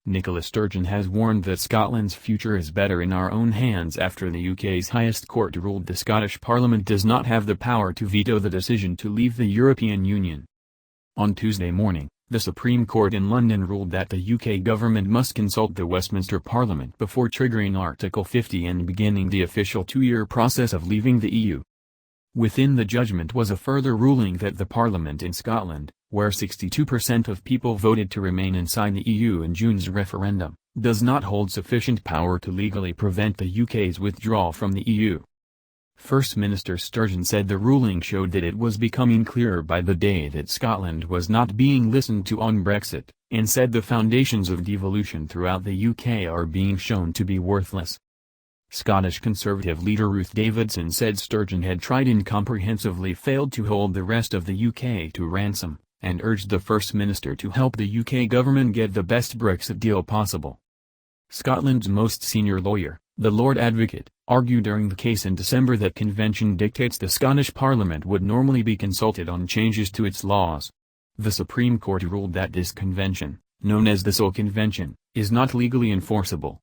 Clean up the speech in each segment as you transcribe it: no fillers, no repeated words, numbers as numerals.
Nicola Sturgeon has warned that Scotland's future is better in our own hands after the UK's highest court ruled the Scottish Parliament does not have the power to veto the decision to leave the European Union. On Tuesday morning, the Supreme Court in London ruled that the UK government must consult the Westminster Parliament before triggering Article 50 and beginning the official two-year process of leaving the EU. Within the judgment was a further ruling that the Parliament in Scotland, where 62% of people voted to remain inside the EU in June's referendum, does not hold sufficient power to legally prevent the UK's withdrawal from the EU. First Minister Sturgeon said the ruling showed that it was becoming clearer by the day that Scotland was not being listened to on Brexit, and said the foundations of devolution throughout the UK are being shown to be worthless. Scottish Conservative leader Ruth Davidson said Sturgeon had tried and comprehensively failed to hold the rest of the UK to ransom, and urged the First Minister to help the UK government get the best Brexit deal possible. Scotland's most senior lawyer, the Lord Advocate, argued during the case in December that convention dictates the Scottish Parliament would normally be consulted on changes to its laws. The Supreme Court ruled that this convention, known as the Sole Convention, is not legally enforceable.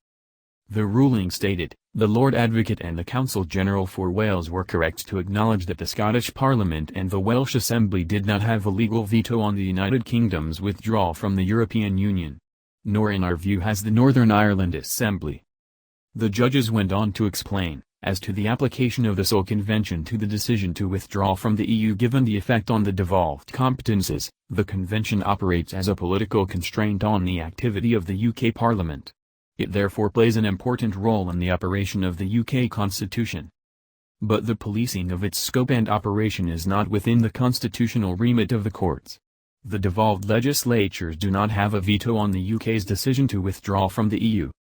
The ruling stated, the Lord Advocate and the Counsel General for Wales were correct to acknowledge that the Scottish Parliament and the Welsh Assembly did not have a legal veto on the United Kingdom's withdrawal from the European Union. Nor in our view has the Northern Ireland Assembly. The judges went on to explain, as to the application of the Sole Convention to the decision to withdraw from the EU given the effect on the devolved competences, the Convention operates as a political constraint on the activity of the UK Parliament. It therefore plays an important role in the operation of the UK Constitution. But the policing of its scope and operation is not within the constitutional remit of the courts. The devolved legislatures do not have a veto on the UK's decision to withdraw from the EU.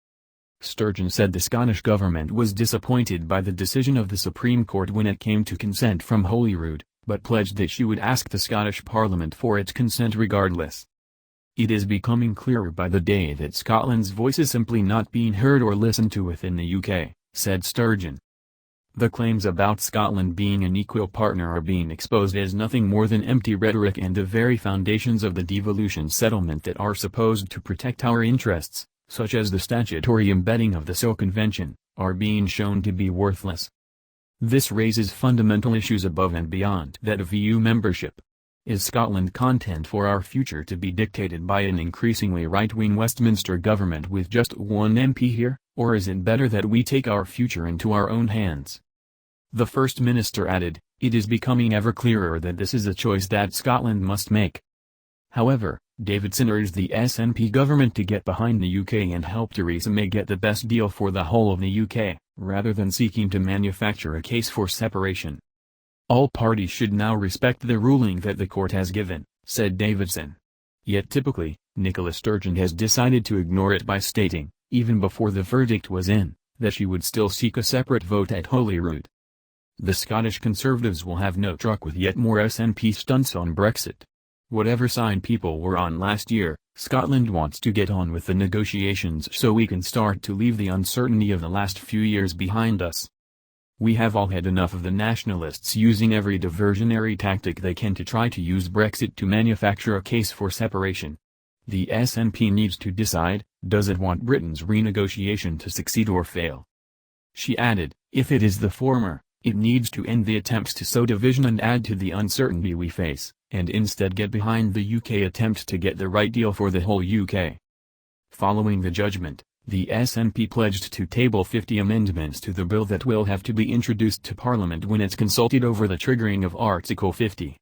Sturgeon said the Scottish government was disappointed by the decision of the Supreme Court when it came to consent from Holyrood, but pledged that she would ask the Scottish Parliament for its consent regardless. It is becoming clearer by the day that Scotland's voice is simply not being heard or listened to within the UK, said Sturgeon. The claims about Scotland being an equal partner are being exposed as nothing more than empty rhetoric, and the very foundations of the devolution settlement that are supposed to protect our interests, such as the statutory embedding of the Sole Convention, are being shown to be worthless. This raises fundamental issues above and beyond that of EU membership. Is Scotland content for our future to be dictated by an increasingly right-wing Westminster government with just one MP here, or is it better that we take our future into our own hands? The First Minister added, it is becoming ever clearer that this is a choice that Scotland must make. However, Davidson urged the SNP government to get behind the UK and help Theresa May get the best deal for the whole of the UK, rather than seeking to manufacture a case for separation. All parties should now respect the ruling that the court has given, said Davidson. Yet typically, Nicola Sturgeon has decided to ignore it by stating, even before the verdict was in, that she would still seek a separate vote at Holyrood. The Scottish Conservatives will have no truck with yet more SNP stunts on Brexit. Whatever side people were on last year, Scotland wants to get on with the negotiations so we can start to leave the uncertainty of the last few years behind us. We have all had enough of the nationalists using every diversionary tactic they can to try to use Brexit to manufacture a case for separation. The SNP needs to decide, does it want Britain's renegotiation to succeed or fail? She added, if it is the former, it needs to end the attempts to sow division and add to the uncertainty we face, and instead get behind the UK attempt to get the right deal for the whole UK. Following the judgment, the SNP pledged to table 50 amendments to the bill that will have to be introduced to Parliament when it's consulted over the triggering of Article 50.